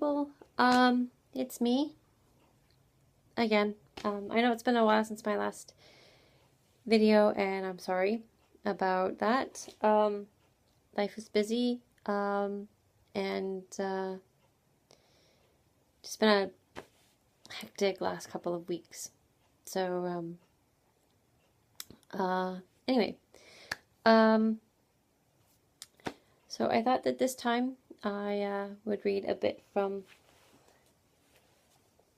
people. It's me again. I know it's been a while since my last video, and I'm sorry about that. Life is busy, and just been a hectic last couple of weeks. So, anyway, so I thought that this time I would read a bit from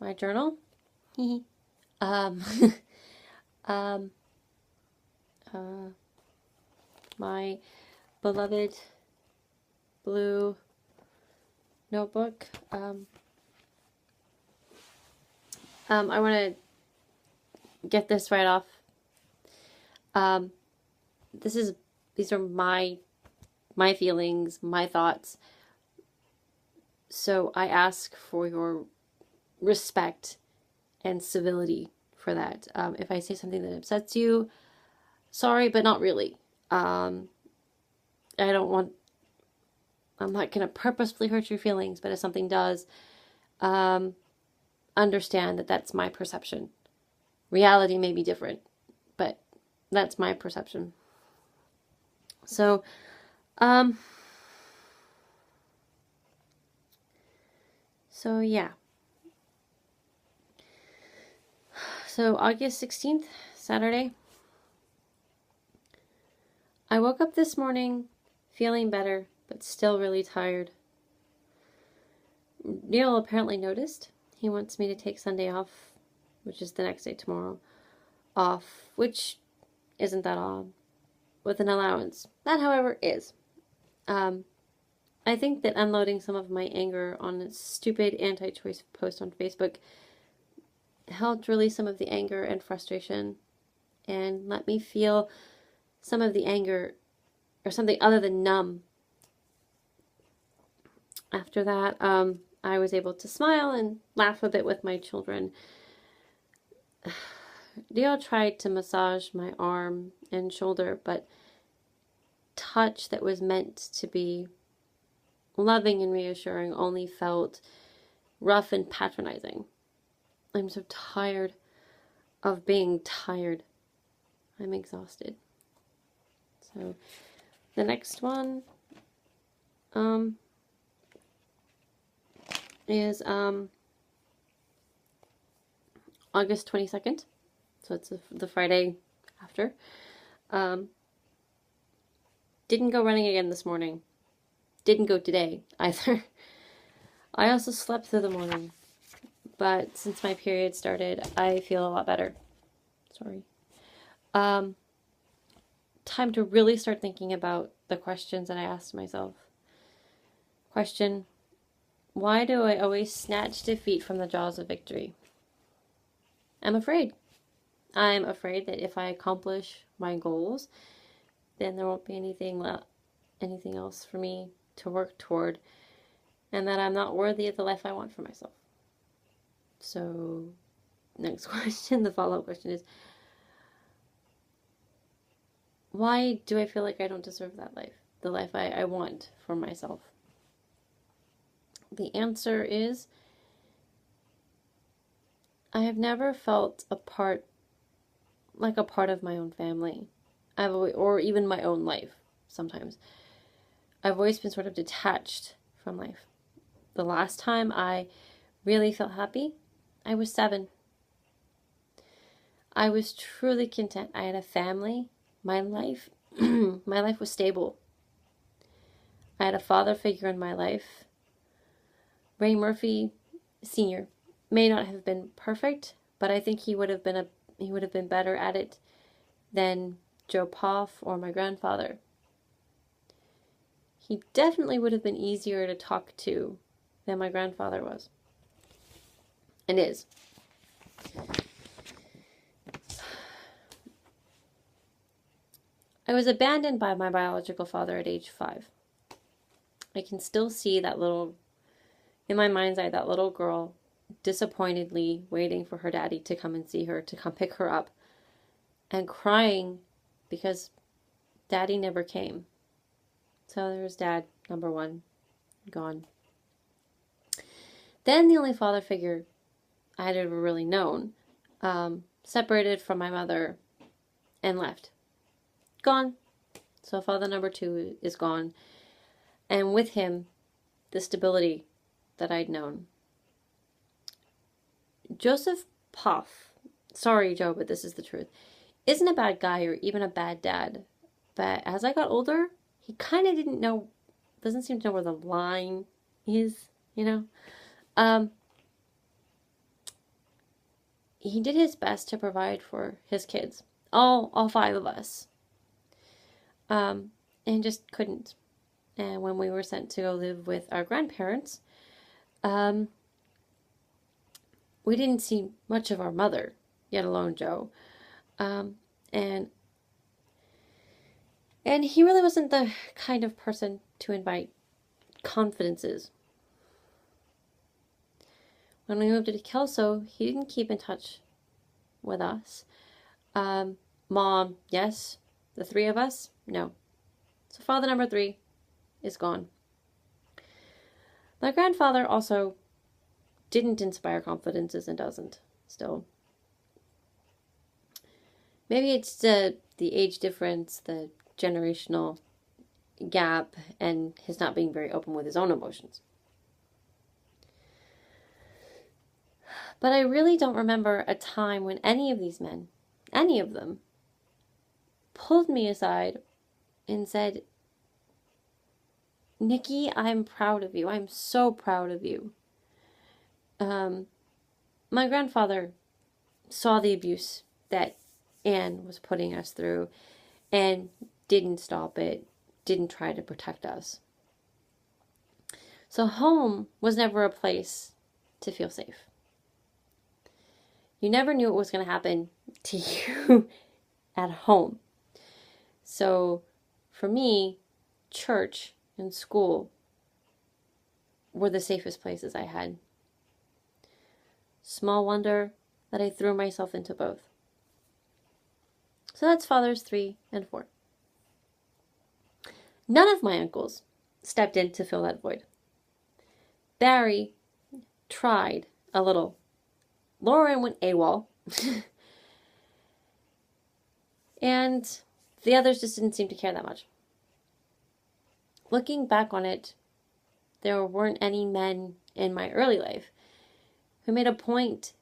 my journal. um, um, my beloved blue notebook. I want to get this right off. These are my feelings, my thoughts. So I ask for your respect and civility for that. If I say something that upsets you, sorry, but not really. I'm not going to purposefully hurt your feelings, but if something does, understand that that's my perception. Reality may be different, but that's my perception. So, yeah. So August 16th, Saturday. I woke up this morning feeling better, but still really tired. Neil apparently noticed. He wants me to take Sunday off, which is the next day tomorrow, off, which isn't that odd, with an allowance. That, however, is. I think that unloading some of my anger on a stupid anti-choice post on Facebook helped release some of the anger and frustration and let me feel some of the anger or something other than numb. After that, I was able to smile and laugh a bit with my children. Leo tried to massage my arm and shoulder, but touch that was meant to be loving and reassuring only felt rough and patronizing. I'm so tired of being tired. I'm exhausted. So the next one is August 22nd. So it's the Friday after. Didn't go running again this morning. Didn't go today either. I also slept through the morning. But since my period started, I feel a lot better. Sorry. Time to really start thinking about the questions that I asked myself. Question: why do I always snatch defeat from the jaws of victory? I'm afraid. I'm afraid that if I accomplish my goals, then there won't be anything else for me to work toward, and that I'm not worthy of the life I want for myself. So, next question, the follow-up question is, why do I feel like I don't deserve that life? The life I want for myself? The answer is, I have never felt a part of my own family. Or even my own life, sometimes. I've always been sort of detached from life. The last time I really felt happy, I was 7. I was truly content. I had a family. My life was stable. I had a father figure in my life. Ray Murphy Sr. may not have been perfect, but I think he would have been better at it than Joe Poff or my grandfather. He definitely would have been easier to talk to than my grandfather was. And is. I was abandoned by my biological father at age 5. I can still see in my mind's eye, that little girl disappointedly waiting for her daddy to come and see her, to come pick her up, and crying because daddy never came. So there's dad, number 1, gone. Then the only father figure I had ever really known separated from my mother and left. Gone. So father number 2 is gone. And with him, the stability that I'd known. Joseph Puff, sorry Joe, but this is the truth, isn't a bad guy or even a bad dad. But as I got older, he kind of doesn't seem to know where the line is, you know? He did his best to provide for his kids, all 5 of us, and just couldn't. And when we were sent to go live with our grandparents, we didn't see much of our mother, yet alone Joe. And he really wasn't the kind of person to invite confidences. When we moved to Kelso, he didn't keep in touch with us. Mom, yes. The 3 of us, no. So father number 3 is gone. My grandfather also didn't inspire confidences and doesn't still. Maybe it's the age difference, the generational gap, and his not being very open with his own emotions. But I really don't remember a time when any of these men, any of them, pulled me aside and said, Nikki, I'm proud of you. I'm so proud of you. My grandfather saw the abuse that Anne was putting us through and didn't stop it, didn't try to protect us. So home was never a place to feel safe. You never knew what was going to happen to you at home. So for me, church and school were the safest places I had. Small wonder that I threw myself into both. So that's fathers 3 and 4. None of my uncles stepped in to fill that void. Barry tried a little. Lauren went AWOL. And the others just didn't seem to care that much. Looking back on it, there weren't any men in my early life who made a point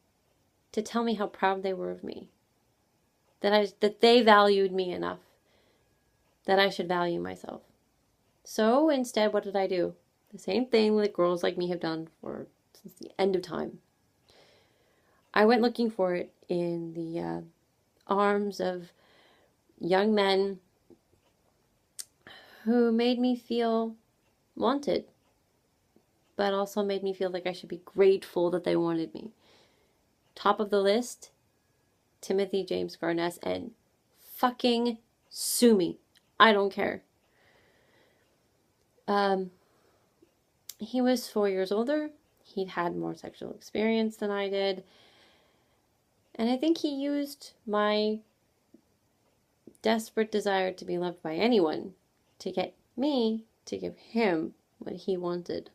to tell me how proud they were of me. That they valued me enough that I should value myself. So instead, what did I do? The same thing that girls like me have done since the end of time. I went looking for it in the arms of young men who made me feel wanted, but also made me feel like I should be grateful that they wanted me. Top of the list, Timothy James Garness, and fucking sue me. I don't care. He was 4 years older. He'd had more sexual experience than I did. And I think he used my desperate desire to be loved by anyone to get me to give him what he wanted.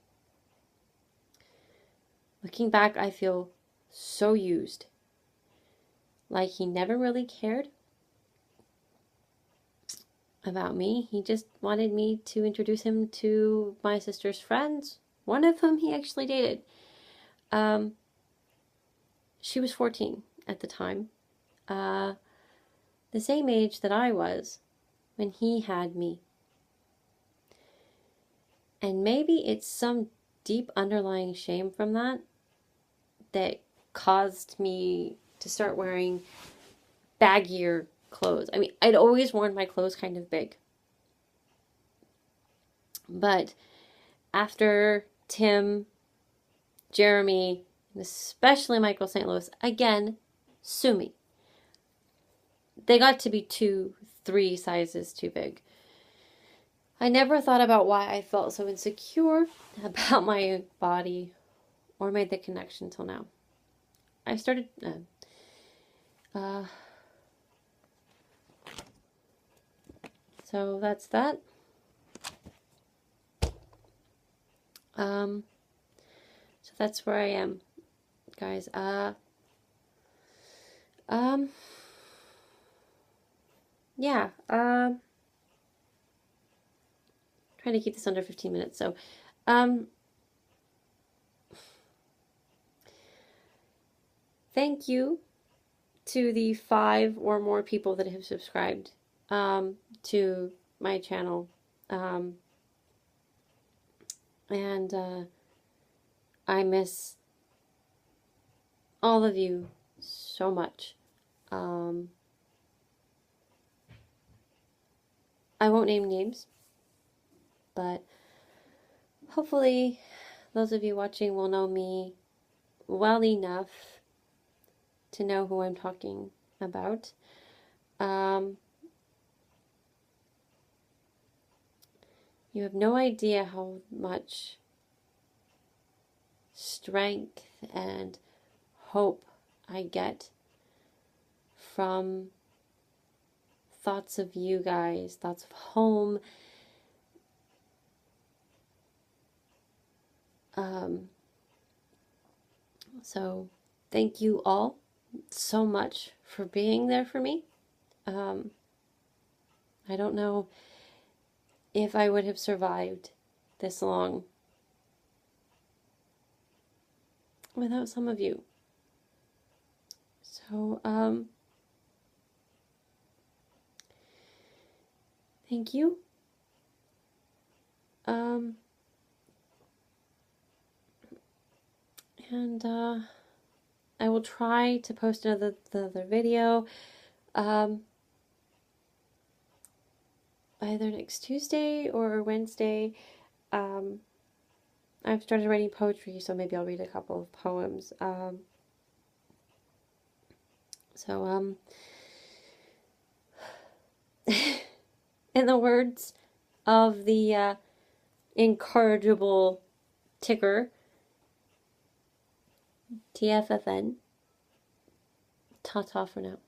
Looking back, I feel so used. Like he never really cared about me. He just wanted me to introduce him to my sister's friends, one of whom he actually dated. She was 14 at the time. The same age that I was when he had me. And maybe it's some deep underlying shame from that caused me to start wearing baggier clothes. I mean, I'd always worn my clothes kind of big. But after Tim, Jeremy, and especially Michael St. Louis, again, sue me. They got to be 2-3 sizes too big. I never thought about why I felt so insecure about my body or made the connection till now. I started... So that's that. So that's where I am, guys. Yeah, trying to keep this under 15 minutes. So, thank you to the 5 or more people that have subscribed to my channel. And I miss all of you so much. I won't name names, but hopefully those of you watching will know me well enough to know who I'm talking about. You have no idea how much strength and hope I get from thoughts of you guys, thoughts of home. So thank you all so much for being there for me. I don't know if I would have survived this long without some of you. So, thank you. And I will try to post another video either next Tuesday or Wednesday. I've started writing poetry, so maybe I'll read a couple of poems. In the words of the incorrigible ticker, TFFN, ta-ta for now.